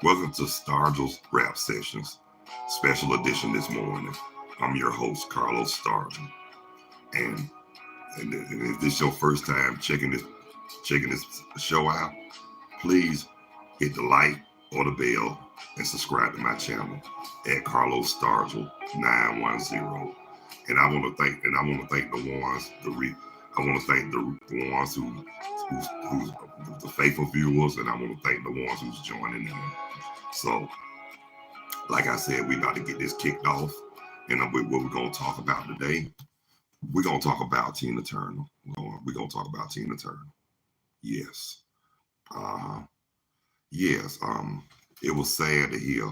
Welcome to Stargell's Rap Sessions, special edition this morning. I'm your host, Carlos Stargell. And, and if this is your first time checking this show out, please hit the like or the bell and subscribe to my channel at Carlos Stargell 910. And I want to thank the ones I want to thank the ones who's the faithful viewers, and I want to thank the ones who's joining in. So, like I said, we about to get this kicked off, and what we're gonna talk about today. We're gonna talk about Tina Turner. We're gonna talk about Tina Turner. Yes. Uh, yes. It was sad to hear.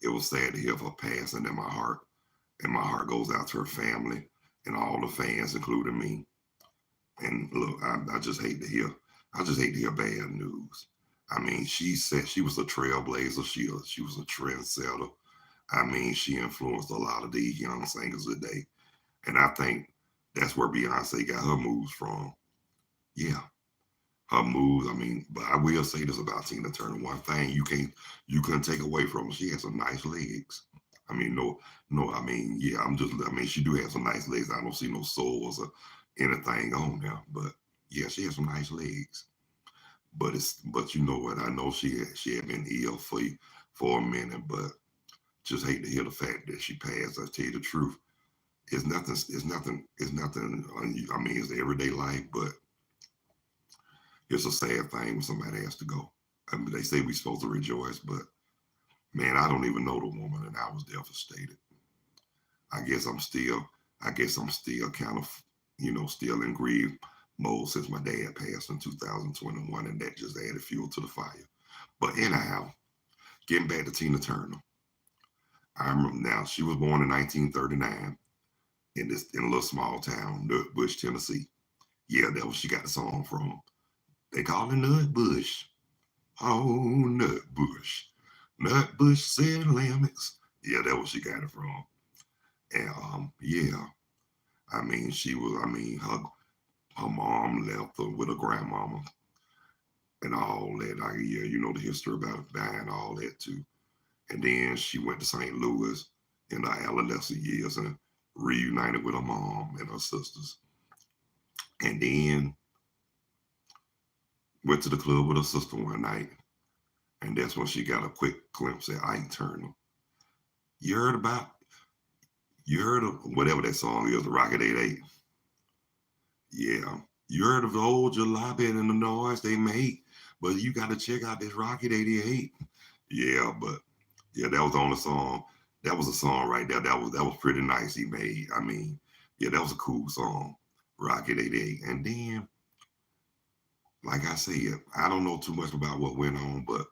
It was sad to hear of her passing, and my heart goes out to her family and all the fans, including me. And look, I just hate to hear. I just hate to hear bad news. I mean, she said she was a trailblazer. She was a trendsetter. I mean, she influenced a lot of these young singers today. And I think that's where Beyonce got her moves from. Yeah, her moves. I mean, but I will say this about Tina Turner. One thing you couldn't take away from her. She has some nice legs. I mean, no, I mean, yeah, I mean, she do have some nice legs. I don't see no soles or anything on there. But yeah, she has some nice legs. But you know what? I know she had been ill for a minute, but just hate to hear the fact that she passed. I tell you the truth. It's nothing. It's nothing. It's nothing. I mean, it's everyday life, but it's a sad thing when somebody has to go. I mean, they say we're supposed to rejoice, but man, I don't even know the woman, and I was devastated. I guess I'm still. I guess I'm still kind of, still in grief mode since my dad passed in 2021, and that just added fuel to the fire. But anyhow, getting back to Tina Turner, I remember now she was born in 1939 in a little small town, Nutbush, Tennessee. Yeah, that was she got the song from. They call it Nutbush. Oh, Nutbush. Nutbush said lemons. Yeah, that was she got it from. And yeah, I mean, her mom left her with her grandmama and all that. Yeah, you know the history about dying, all that too. And then she went to St. Louis in her adolescent years and reunited with her mom and her sisters. And then went to the club with her sister one night. And that's when she got a quick glimpse at Ike Turner. You heard about, you heard of whatever that song is, the Rocket 88. Yeah. You heard of the old jalopy and the noise they make, but you got to check out this Rocket 88. Yeah, but yeah, that was the only song. That was a song right there. That was pretty nice he made. I mean, yeah, that was a cool song, Rocket 88. And then, like I said, I don't know too much about what went on, but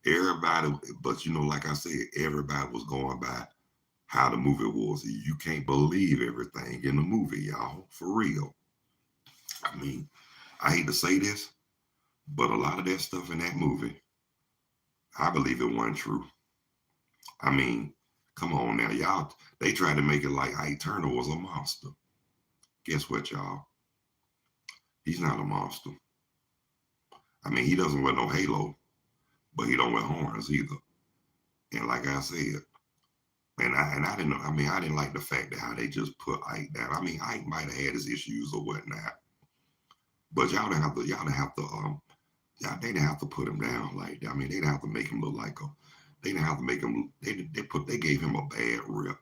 everybody, but like I said, everybody was going by how the movie was. You can't believe everything in the movie, y'all, for real. I mean, I hate to say this, but a lot of that stuff in that movie, I believe it wasn't true. I mean, come on now, y'all. They tried to make it like Ike Turner was a monster. Guess what, y'all? He's not a monster. I mean, he doesn't wear no halo, but he don't wear horns either. And like I said, and I didn't know. I mean, I didn't like the fact that how they just put Ike down. I mean, Ike might have had his issues or whatnot, but y'all they didn't have to put him down like that. I mean, they didn't have to make him look like a. They didn't have to make him. They gave him a bad rep.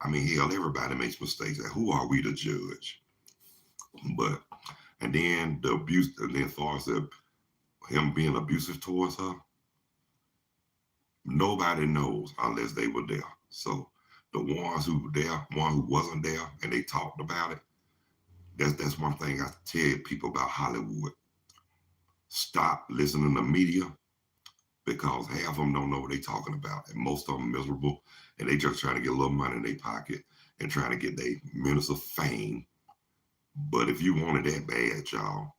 I mean, hell, everybody makes mistakes. And who are we to judge? But and then the abuse, and then as far as him being abusive towards her, nobody knows unless they were there. So the ones who were there, one who wasn't there, and they talked about it. That's one thing I tell people about Hollywood. Stop listening to media because half of them don't know what they're talking about, and most of them miserable, and they just trying to get a little money in their pocket and trying to get their minutes of fame. But if you want it that bad, y'all,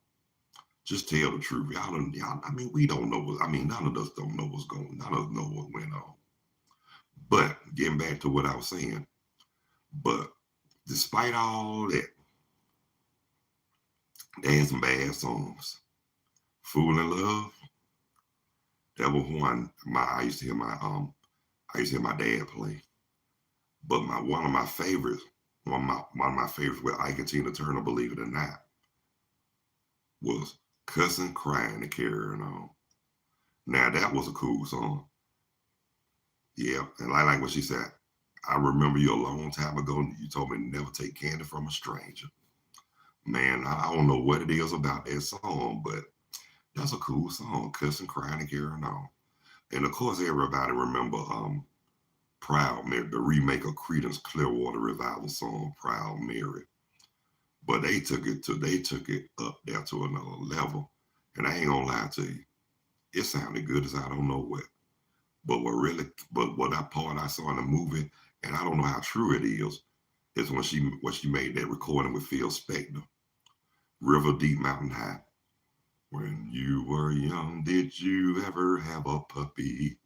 just tell the truth. Y'all, I mean, we don't know what, I mean, none of us don't know what's going on. None of us know what went on. But getting back to what I was saying, but despite all that, they had some bad songs. Fool in Love, That was one I used to hear my dad play. But one of my favorites, one of my favorites with Ike and Tina Turner, believe it or not, was Cussing, Crying, and Carrying On. Now that was a cool song. Yeah, and I like what she said. I remember you a long time ago. You told me to never take candy from a stranger. Man, I don't know what it is about that song, but that's a cool song. Cussing, Crying, and Carrying On. And of course, everybody remember Proud Mary, the remake of Creedence Clearwater Revival song, Proud Mary. But they took it up there to another level. And I ain't gonna lie to you, it sounded good as I don't know what. But what that part I saw in the movie, and I don't know how true it is when she made that recording with Phil Spector, River Deep Mountain High. When you were young, did you ever have a puppy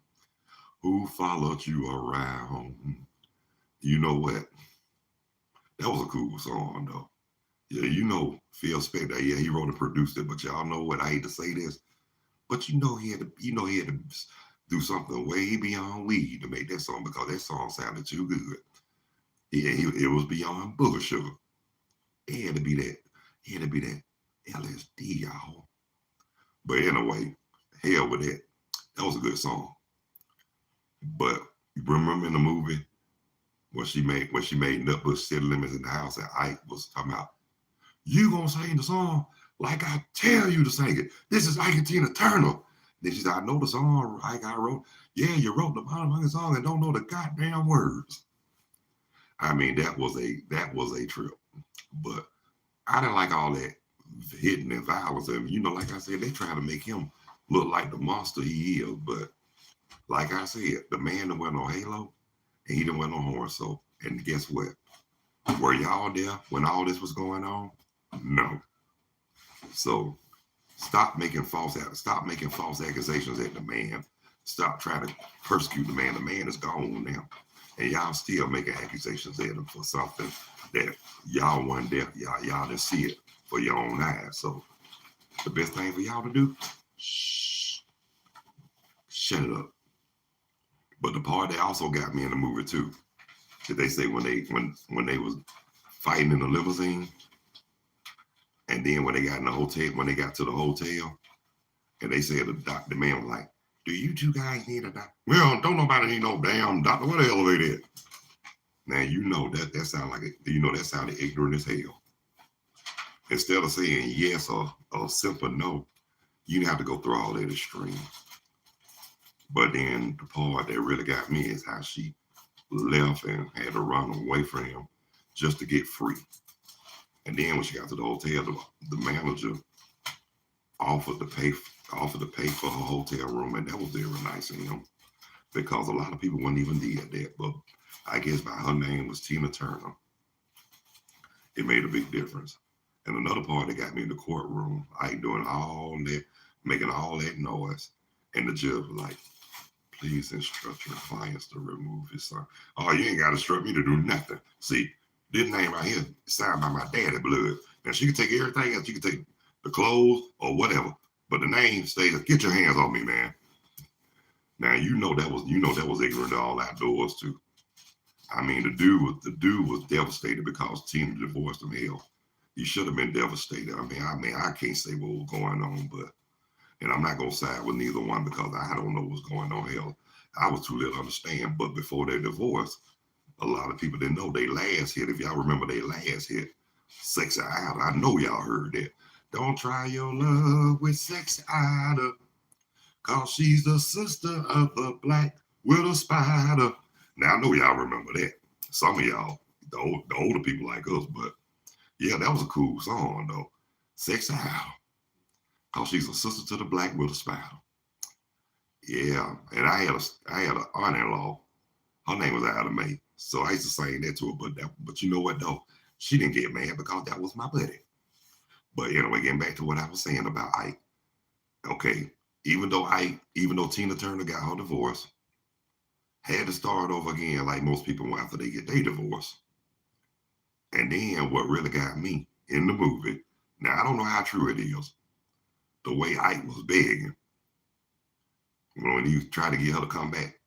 who followed you around? You know what? That was a cool song though. Yeah, you know Phil Spector. Yeah, he wrote and produced it. But y'all know what? I hate to say this, but he had to do something way beyond weed to make that song because that song sounded too good. Yeah, it was beyond Booger Sugar. It had to be that. It had to be that LSD, y'all. But anyway, hell with that. That was a good song. But you remember in the movie when she made Nutbush City Limits in the house and Ike was talking about, you gonna sing the song like I tell you to sing it. This is Ike and Tina Turner. Then she said, I know the song Ike I wrote. Yeah, you wrote the motherfucking song and don't know the goddamn words. I mean, that was a trip. But I didn't like all that hitting and violence. And like I said, they trying to make him look like the monster he is. But like I said, the man that went on Halo and he didn't wear no horn. So, and guess what? Were y'all there when all this was going on? No. So stop making false accusations at the man. Stop trying to persecute the man. The man is gone now. And y'all still making accusations at him for something that y'all wasn't there. Y'all didn't see it for your own eyes. So the best thing for y'all to do, shh, shut it up. But the part that also got me in the movie too, did they say when they was fighting in the limousine, and then when they got in the hotel, when they got to the hotel, and they said the man was like, "Do you two guys need a doctor?" Well, don't nobody need no damn doctor. What the elevator? Now that sounded like that sounded ignorant as hell. Instead of saying yes or simple no, you have to go through all that extreme. But then the part that really got me is how she left and had to run away from him just to get free. And then when she got to the hotel, the manager offered to pay for her hotel room, and that was very nice of him because a lot of people wouldn't even did that. But I guess by her name was Tina Turner, it made a big difference. And another part that got me in the courtroom, I doing all that, making all that noise, and the judge was like, "Please instruct your clients to remove his son." Oh, you ain't got to instruct me to do nothing. See, this name right here is signed by my daddy blood. Now she can take everything else. She can take the clothes or whatever, but the name stays. Get your hands on me, man. Now that was ignorant to all outdoors too. I mean, the dude was devastated because Tina divorced him. Hell, he should have been devastated. I can't say what was going on, but and I'm not gonna side with neither one because I don't know what's going on. Hell, I was too little to understand. But before their divorce, a lot of people didn't know they last hit. If y'all remember their last hit, Sexy Idol. I know y'all heard that. Don't try your love with Sexy Idol, cause she's the sister of the black widow spider. Now I know y'all remember that. Some of y'all, the older people like us, but yeah, that was a cool song though. Sexy Idol, cause she's a sister to the black widow spider. Yeah, and I had an aunt-in-law. Her name was Ida Mae. So I used to sing that to her, but you know what though? She didn't get mad because that was my buddy. But anyway, getting back to what I was saying about Ike. Okay, even though Tina Turner got her divorce, had to start over again like most people after they get their divorce. And then what really got me in the movie, now I don't know how true it is, the way Ike was begging When he tried to get her to come back,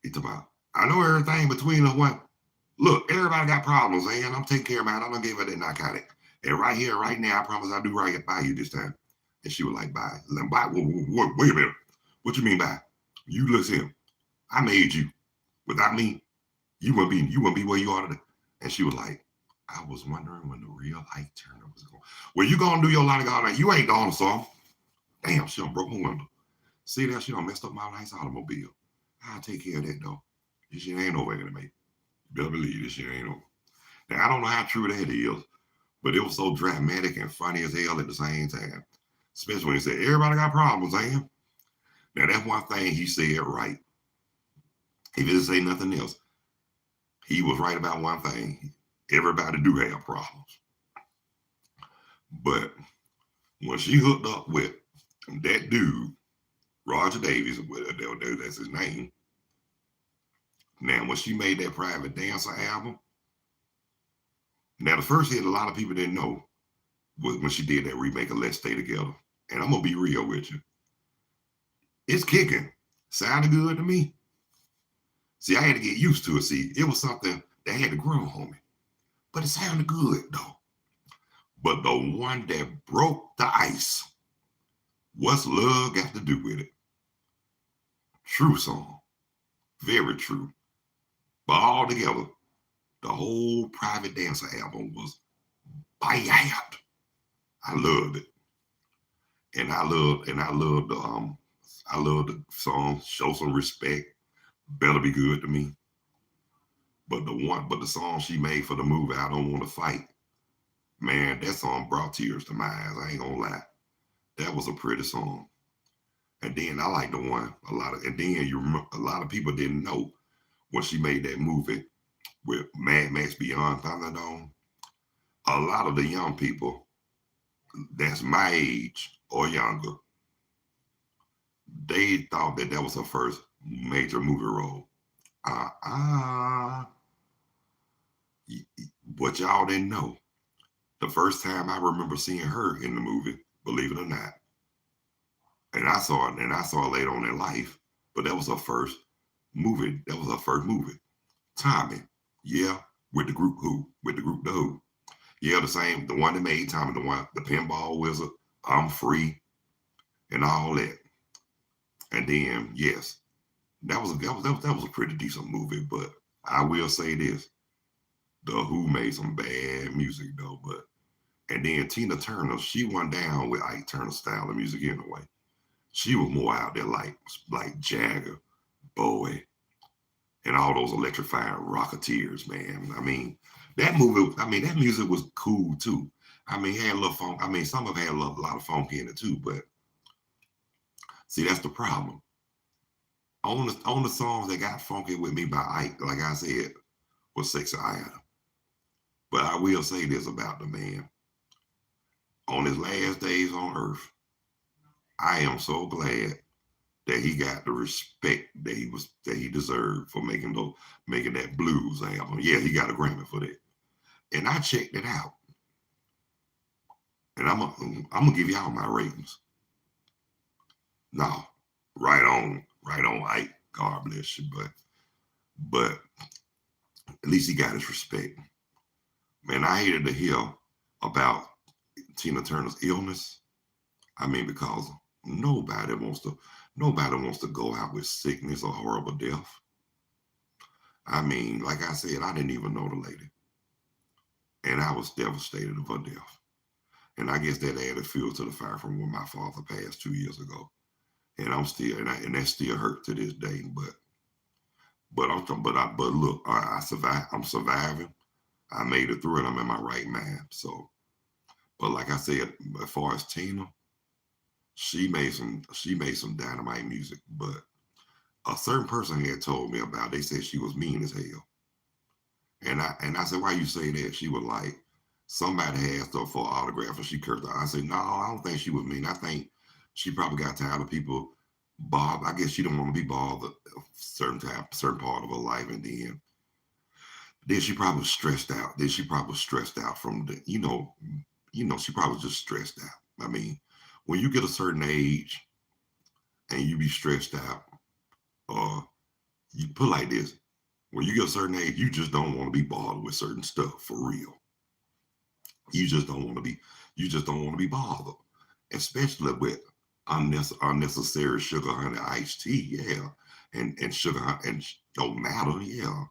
he talked about, I know everything between us. What? Look, everybody got problems, and I'm taking care of mine. I don't give her that narcotic. And right here, right now, I promise I'll do right by you this time. And she was like, bye. Like, bye. Wait a minute. What you mean by? You listen, I made you. Without me, you wouldn't be where you are today. And she was like, I was wondering when the real Ike Turner was going. Well, you gonna do your line of God. You ain't gonna song. Damn, she done broke my window. See that? She done messed up my nice automobile. I'll take care of that though. This shit ain't over, mate. You better believe this shit ain't over. Now I don't know how true that is, but it was so dramatic and funny as hell at the same time. Especially when he said, everybody got problems, man. Now that's one thing he said right. He didn't say nothing else. He was right about one thing. Everybody do have problems. But when she hooked up with that dude, Roger Davies, that's his name. Now, when she made that Private Dancer album, now the first hit a lot of people didn't know was when she did that remake of Let's Stay Together. And I'm going to be real with you. It's kicking. Sounded good to me. See, I had to get used to it. See, it was something that had to grow on me. But it sounded good, though. But the one that broke the ice, what's love got to do with it? True song. Very true. But all together, the whole Private Dancer album was bad. I loved it. And I loved the song Show Some Respect. Better Be Good to Me. But the song she made for the movie, I Don't Want to Fight, man, that song brought tears to my eyes. I ain't gonna lie. That was a pretty song. And then I like the one and then you remember a lot of people didn't know when she made that movie with Mad Max Beyond Thunderdome. A lot of the young people that's my age or younger, they thought that was her first major movie role. What y'all didn't know, the first time I remember seeing her in the movie, believe it or not, and I saw it later on in life, but that was her first movie. That was her first movie. Tommy, yeah, with the group The Who. Yeah, the one that made Tommy, the Pinball Wizard, I'm Free, and all that. And then, yes, that was a pretty decent movie. But I will say this: The Who made some bad music though. And then Tina Turner, she went down with Ike Turner style of music anyway. She was more out there like Jagger, Bowie, and all those electrifying rocketeers, man. I mean, that music was cool too. I mean, it had a little funk. I mean, some of it had a lot of funk in it too, but see, that's the problem. On the songs that got funky with me by Ike, like I said, was Sexy Item. But I will say this about the man. On his last days on earth, I am so glad that he got the respect that he deserved for making that blues album. Yeah, he got a Grammy for that. And I checked it out. And I'm gonna give y'all my ratings. No, right on, Ike. God bless you, but at least he got his respect. Man, I hated to hear about Tina Turner's illness. I mean, because nobody wants to go out with sickness or horrible death. I mean, like I said, I didn't even know the lady, and I was devastated of her death. And I guess that added fuel to the fire from when my father passed 2 years ago. And I'm still, and that still hurt to this day. But look, I survived. I'm surviving. I made it through, and I'm in my right mind. So, but like I said, as far as Tina, she made some dynamite music. But a certain person had told me about. They said she was mean as hell. And I said, why you say that? She was like, somebody asked her for an autograph, and she cursed her. I said, no, I don't think she was mean. I think she probably got tired of people bothered. I guess she didn't want to be bothered a certain part of her life, and then she probably was stressed out. Then she probably was stressed out from the, she probably was just stressed out. I mean, when you get a certain age and you be stressed out, or you put like this, when you get a certain age, you just don't want to be bothered with certain stuff for real. You just don't want to be, you just don't want to be bothered, especially with unnecessary sugar honey iced tea, yeah, and don't matter, yeah.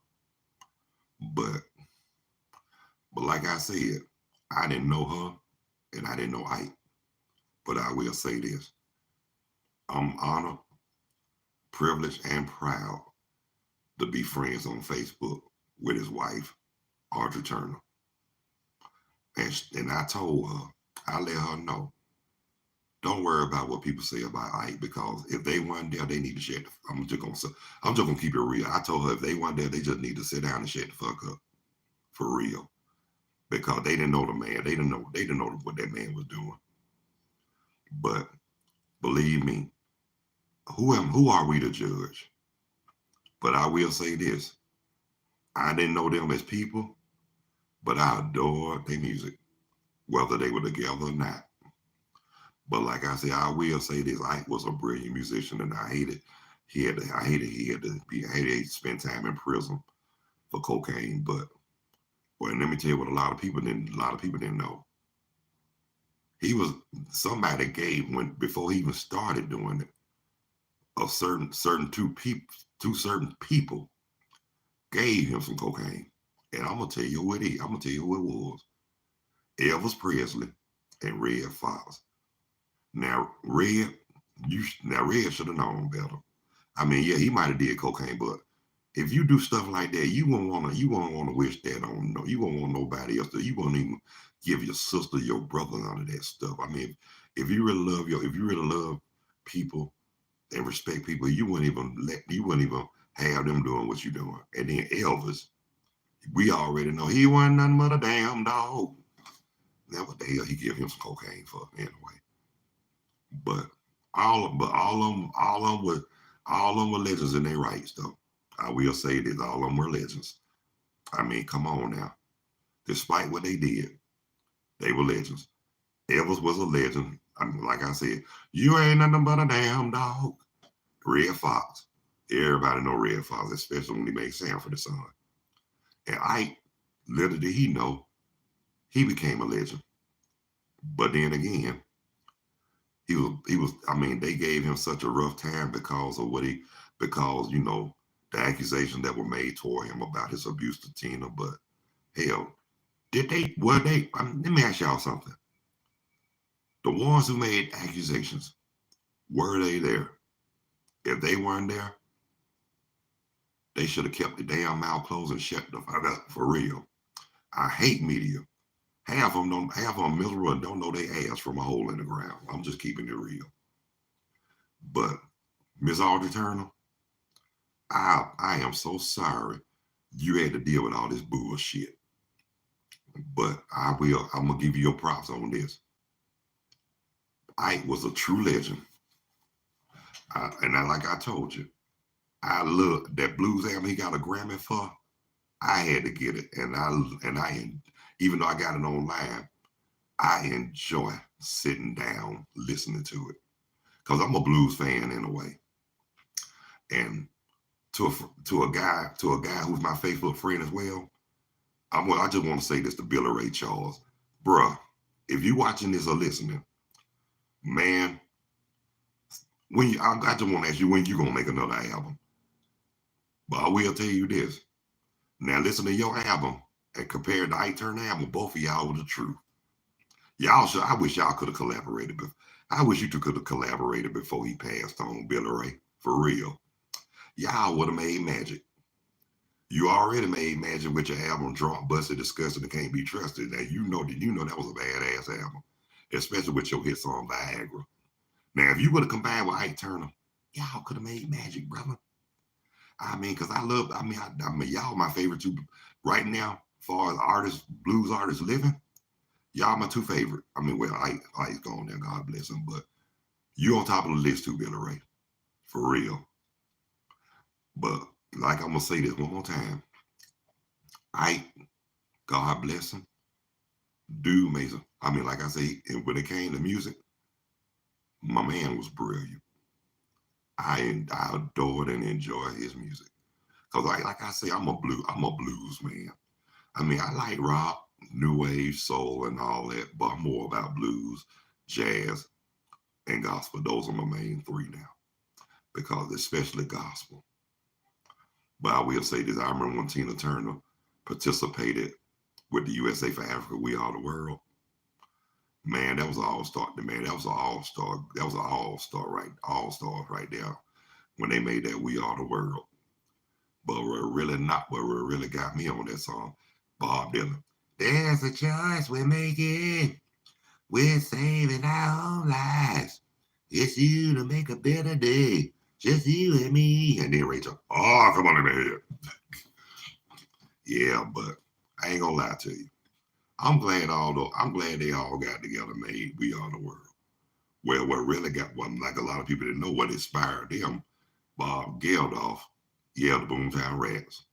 But like I said, I didn't know her and I didn't know Ike. But I will say this: I'm honored, privileged, and proud to be friends on Facebook with his wife, Audrey Turner. And I told her, I let her know, don't worry about what people say about Ike, because if they weren't there, they need to shut. I'm just gonna keep it real. I told her if they weren't there, they just need to sit down and shut the fuck up, for real, because they didn't know the man. They didn't know what that man was doing. But believe me, who are we to judge? But I will say this: I didn't know them as people, but I adored their music, whether they were together or not. But like I said, I will say this: Ike was a brilliant musician, and I hated he had to spend time in prison for cocaine. But well, let me tell you what a lot of people didn't know. He was somebody gave when before he even started doing it. A certain two certain people gave him some cocaine, and I'm gonna tell you who it is. I'm gonna tell you who it was: Elvis Presley and Red Fox. Now Red should have known better. I mean, yeah, he might have did cocaine, but if you do stuff like that, you won't wanna wish that on no, you won't want nobody else to. You won't even give your sister, your brother, none of that stuff. I mean, if you really love people and respect people, you wouldn't even have them doing what you're doing. And then Elvis, we already know he wasn't nothing but a damn dog. Now what the hell he give him some cocaine for anyway? But all of them were legends in their rights though. I will say this: all of them were legends. I mean, come on now. Despite what they did, they were legends. Elvis was a legend. I mean, like I said, you ain't nothing but a damn dog. Red Fox. Everybody know Red Fox, especially when he made Sanford the Son. And Ike, little did he know, he became a legend. But then again, he was I mean, they gave him such a rough time because of because the accusations that were made toward him about his abuse to Tina. But hell, let me ask y'all something. The ones who made accusations, were they there? If they weren't there, they should have kept the damn mouth closed and shut the fuck up, for real. I hate media. Half of them miserable and don't know they ass from a hole in the ground. I'm just keeping it real. But Miss Audrey Turner, I am so sorry you had to deal with all this bullshit. But I'm gonna give you your props on this. Ike was a true legend. Like I told you, I love that blues album he got a Grammy for. I had to get it, even though I got it online, I enjoy sitting down listening to it because I'm a blues fan in a way. And to a guy who's my Facebook friend as well, I just want to say this to Billy Ray Charles, bruh. If you watching this or listening, man, I just want to ask you when you gonna make another album. But I will tell you this: now listen to your album and compare the Ike Turner album. Both of y'all were the truth. Y'all should. I wish y'all could have collaborated. But I wish you two could have collaborated before he passed on, Billy Ray. For real, y'all would have made magic. You already made magic with your album "Drunk, Busted, Disgusted, and Can't Be Trusted." And you know that was a badass album, especially with your hit song Viagra. Now, if you would have combined with Ike Turner, y'all could have made magic, brother. I mean, because I mean, y'all my favorite two right now, as far as artists, blues artists living. Y'all my two favorite. I mean, well, Ike's gone there, God bless him, but you on top of the list too, Billy Ray, for real. But like I'm gonna say this one more time, Ike, God bless him, dude amazing. I mean, like I say, when it came to music, my man was brilliant. I adored and enjoy his music. Cause like I say, I'm a blues man. I mean, I like rock, new wave, soul, and all that, but I'm more about blues, jazz, and gospel. Those are my main three now, because especially gospel. But I will say this: I remember when Tina Turner participated with the USA for Africa, We Are the World. Man, that was an all star. Man, that was an all star. That was an all star, right? All stars right there when they made that We Are the World. But we're really not. But what really got me on that song, Bob Dylan. There's a choice we're making. We're saving our own lives. It's you to make a better day. Just you and me. And then Rachel, oh, come on in my head. Yeah, but I ain't gonna lie to you. I'm glad they all got together and made We Are the World. Well, what really got one, like a lot of people didn't know what inspired them, Bob Geldof, yeah, the Boomtown Rats.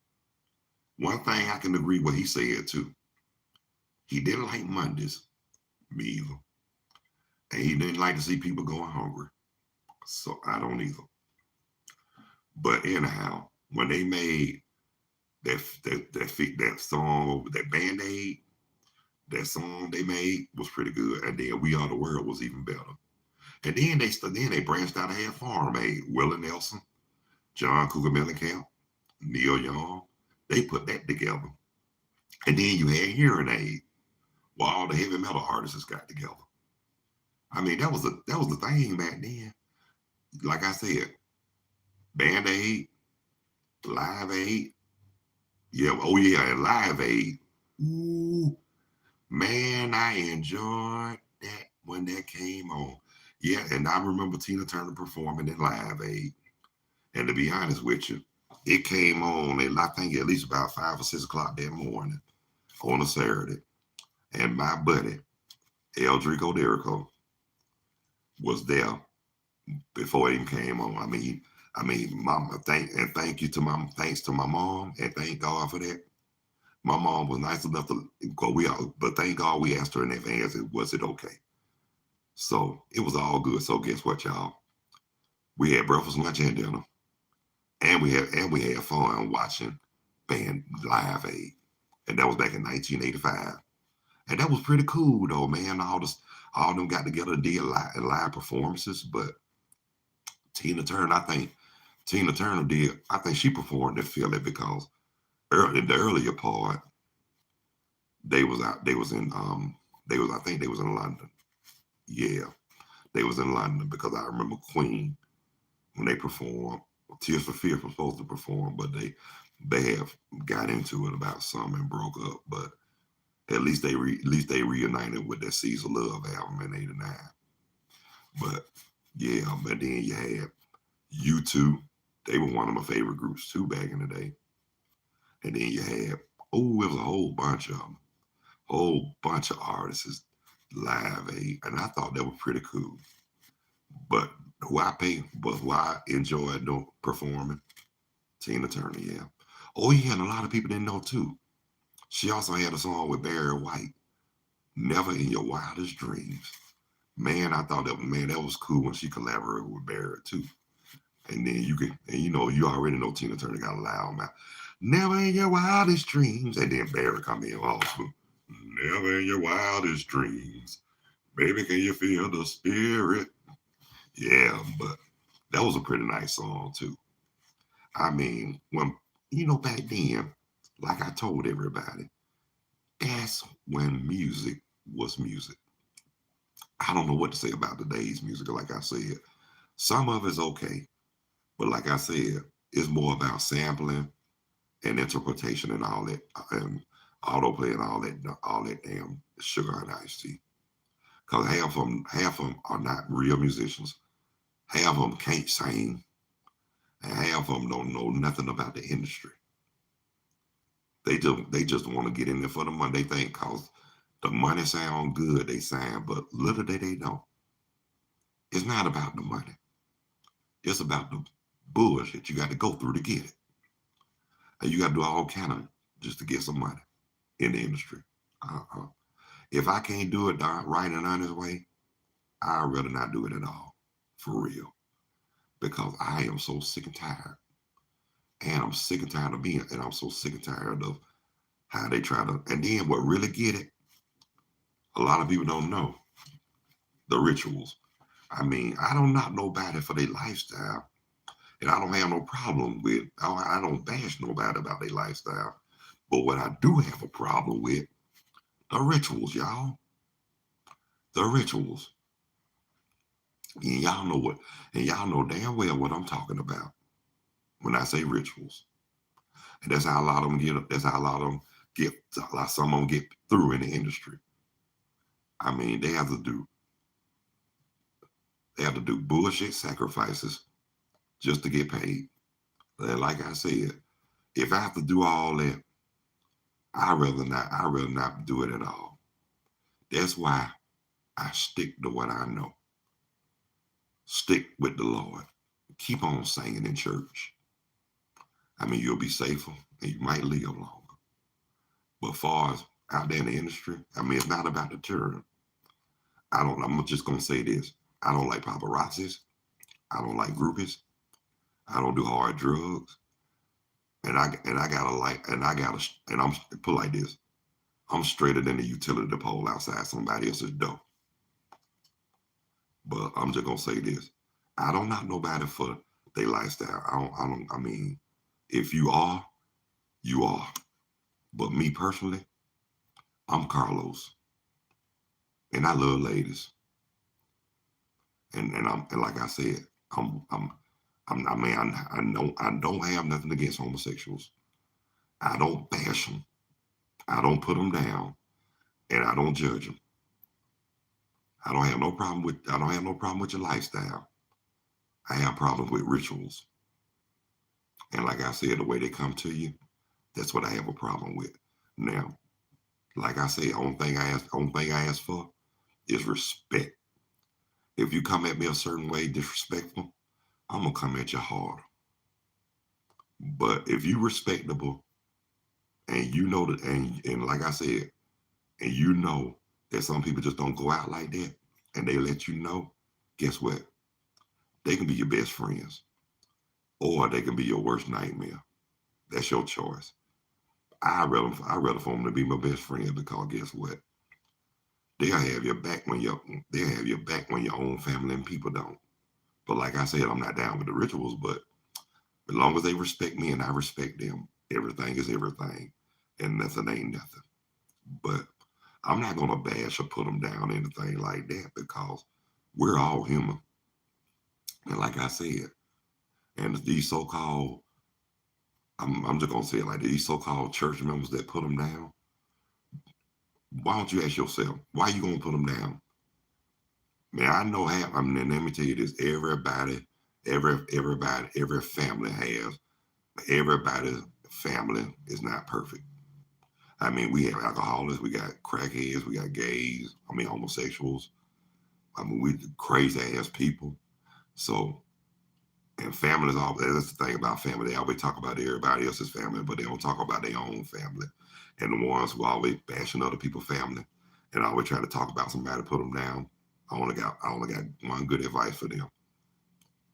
One thing I can agree with he said too. He didn't like Mondays, me either. And he didn't like to see people going hungry. So I don't either. But anyhow, when they made that song, that Band-Aid, that song they made was pretty good. And then We Are the World was even better. And then they branched out and had Farm Aid, Willie Nelson, John Cougar Mellencamp, Neil Young. They put that together. And then you had Hearing Aid, where all the heavy metal artists got together. I mean, that was the thing back then. Like I said, Band Aid, Live Aid, yeah, oh yeah, and Live Aid. Ooh, man, I enjoyed that when that came on. Yeah, and I remember Tina Turner performing in Live Aid. And to be honest with you, it came on at I think at least about 5 or 6 o'clock that morning on a Saturday. And my buddy, Eldrick Derico, was there before it even came on. Mama, thank you to my thanks to my mom, and thank God for that. My mom was nice enough to go. But thank God we asked her in advance. Was it okay? So it was all good. So guess what, y'all? We had breakfast, lunch, and dinner, and we had fun watching band Live Aid, and that was back in 1985. And that was pretty cool though, man. All of them got together and did live performances. But Tina Turner, I think Tina Turner did. I think she performed in Philly because early the earlier part they was out. They was in they was I think they was in London. Yeah, they was in London because I remember Queen when they performed. Tears for Fears was supposed to perform, but they have got into it about something and broke up. But at least they reunited with that Caesar Love album in '89. But yeah, but then you had U2. They were one of my favorite groups too back in the day. And then you had it was a whole bunch of them, whole bunch of artists Live Aid, and I thought that was pretty cool. But who I enjoyed performing, Tina Turner, yeah. Oh yeah, and a lot of people didn't know too. She also had a song with Barry White, Never in Your Wildest Dreams. Man, I thought that was cool when she collaborated with Barry too. And then you already know Tina Turner got a loud mouth. Never in your wildest dreams. And then Barry come in also. Never in your wildest dreams. Baby, can you feel the spirit? Yeah, but that was a pretty nice song too. I mean, back then, like I told everybody, that's when music was music. I don't know what to say about today's music. Like I said, some of it's okay, but like I said, it's more about sampling and interpretation and all that, and autoplay and all that damn sugar and iced tea. Because half of them are not real musicians. Half of them can't sing, and half of them don't know nothing about the industry. They just want to get in there for the money. They think cause the money sound good, they sign, but little they know. It's not about the money. It's about the bullshit you got to go through to get it, and you got to do all kind of just to get some money in the industry. Uh-uh. If I can't do it the right and honest way, I'd rather not do it at all. For real. because I am so sick and tired. And I'm sick and tired of being, and I'm so sick and tired of how they try to, and then what really get it, a lot of people don't know the rituals. I mean, I don't knock nobody for their lifestyle, and I don't have no problem with, I don't bash nobody about their lifestyle. But what I do have a problem with, the rituals, y'all. The rituals. And y'all know what, and y'all know damn well what I'm talking about when I say rituals. And that's how a lot of them get, that's how a lot of them get, some of them get through in the industry. I mean, they have to do bullshit sacrifices just to get paid. And like I said, if I have to do all that, I'd rather not do it at all. That's why I stick to what I know. Stick with the Lord. Keep on singing in church. I mean, you'll be safer and you might live longer. But far as out there in the industry, I mean, it's not about the term. I'm just gonna say this. I don't like paparazzis. I don't like groupies. I don't do hard drugs. And I gotta like and I gotta and I'm put like this. I'm straighter than the utility pole outside somebody else's door. But I'm just gonna say this. I don't knock nobody for their lifestyle. I mean, if you are, you are. But me personally, I'm Carlos. And I love ladies. And like I said, I'm I mean I don't have nothing against homosexuals. I don't bash them. I don't put them down, and I don't judge them. I don't have no problem with your lifestyle. I have problems with rituals. And like I said, the way they come to you, that's what I have a problem with. Now, like I said, only thing I ask for is respect. If you come at me a certain way, disrespectful, I'm gonna come at you hard. But if you respectable and you know that, and like I said, and you know that some people just don't go out like that, and they let you know, guess what? They can be your best friends, or they can be your worst nightmare. That's your choice. I rather for them to be my best friend because guess what? They'll have your back when your own family and people don't. But like I said, I'm not down with the rituals, but as long as they respect me and I respect them, everything is everything, and nothing ain't nothing. But I'm not gonna bash or put them down, anything like that, because we're all human. And like I said, and these so-called, I'm just gonna say it like these so-called church members that put them down. Why don't you ask yourself, why you gonna put them down? Man, I know half. I mean, let me tell you this: every family has. Everybody's family is not perfect. I mean, we have alcoholics, we got crackheads, we got gays. I mean, homosexuals. I mean, we crazy ass people. So, and families, all that's the thing about family. They always talk about everybody else's family, but they don't talk about their own family. And the ones who always bashing other people's family and always trying to talk about somebody, put them down. I only got one good advice for them.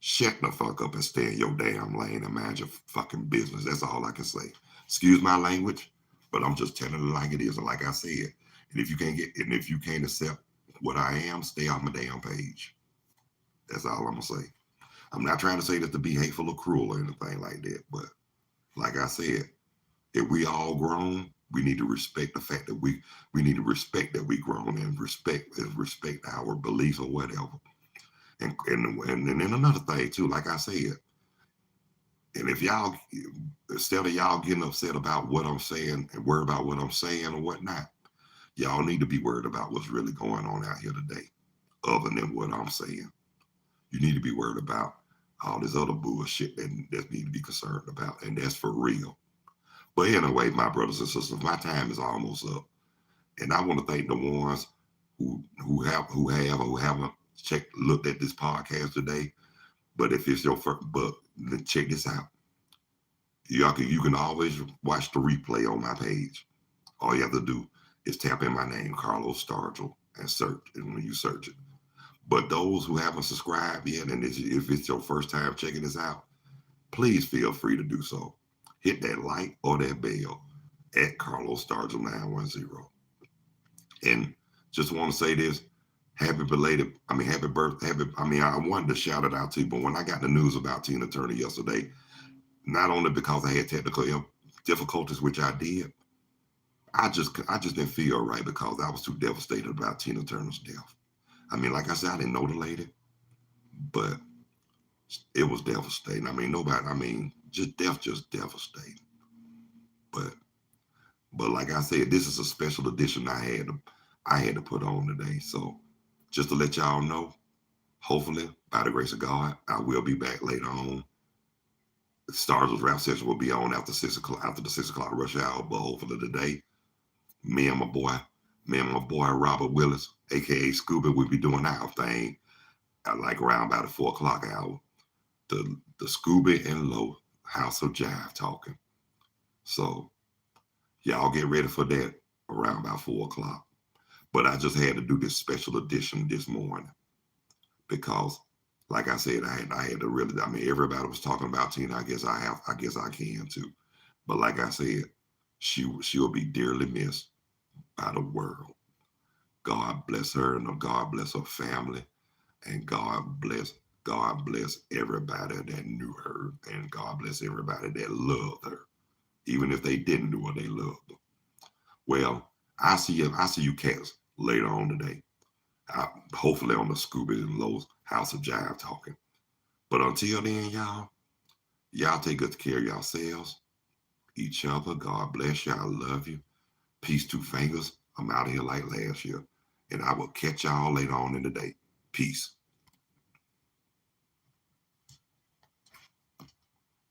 Shut the fuck up and stay in your damn lane and mind your fucking business. That's all I can say. Excuse my language, but I'm just telling it like it is. And like I said, and if you can't accept what I am, stay off my damn page. That's all I'm gonna say. I'm not trying to say that to be hateful or cruel or anything like that, but like I said, if we all grown, we need to respect the fact that we need to respect that we grown and respect our beliefs or whatever. And then another thing too, like I said, and if y'all instead of y'all getting upset about what I'm saying and worry about what I'm saying or whatnot, y'all need to be worried about what's really going on out here today, other than what I'm saying. You need to be worried about all this other bullshit that need to be concerned about, and that's for real. But anyway, my brothers and sisters, my time is almost up, and I want to thank the ones who haven't looked at this podcast today. But if it's your first, but check this out. You can always watch the replay on my page. All you have to do is tap in my name, Carlos Stargell, and search. And when you search it, But those who haven't subscribed yet, and if it's your first time checking this out, please feel free to do so. Hit that like or that bell at Carlos Stargell 910. And just want to say this, happy birthday, I wanted to shout it out to you, but when I got the news about Tina Turner yesterday, not only because I had technical difficulties, which I did, I just didn't feel right because I was too devastated about Tina Turner's death. Like I said, I didn't know the lady, but it was devastating. Nobody, just death, just devastating. But like I said, this is a special edition I had to put on today. So just to let y'all know, hopefully, by the grace of God, I will be back later on. The Stars rap session will be on after 6 o'clock, after the 6 o'clock rush hour. But hopefully today, me and my boy, Robert Willis, aka Scooby, will be doing our thing at like around about the 4 o'clock hour. The Scooby and Low House of Jive talking. So y'all get ready for that around about 4 o'clock. But I just had to do this special edition this morning because, like I said, I had to really. Everybody was talking about Tina. I guess I can too. But like I said, she'll be dearly missed by the world. God bless her and God bless her family, and God bless everybody that knew her, and God bless everybody that loved her, even if they didn't know her, they loved her. Well, I see you cats later on today. Hopefully on the Scooby and Lowe's House of Jive talking. But until then, y'all take good care of yourselves, each other. God bless you. I love you. Peace, two fingers. I'm out of here like last year. And I will catch y'all later on in the day. Peace.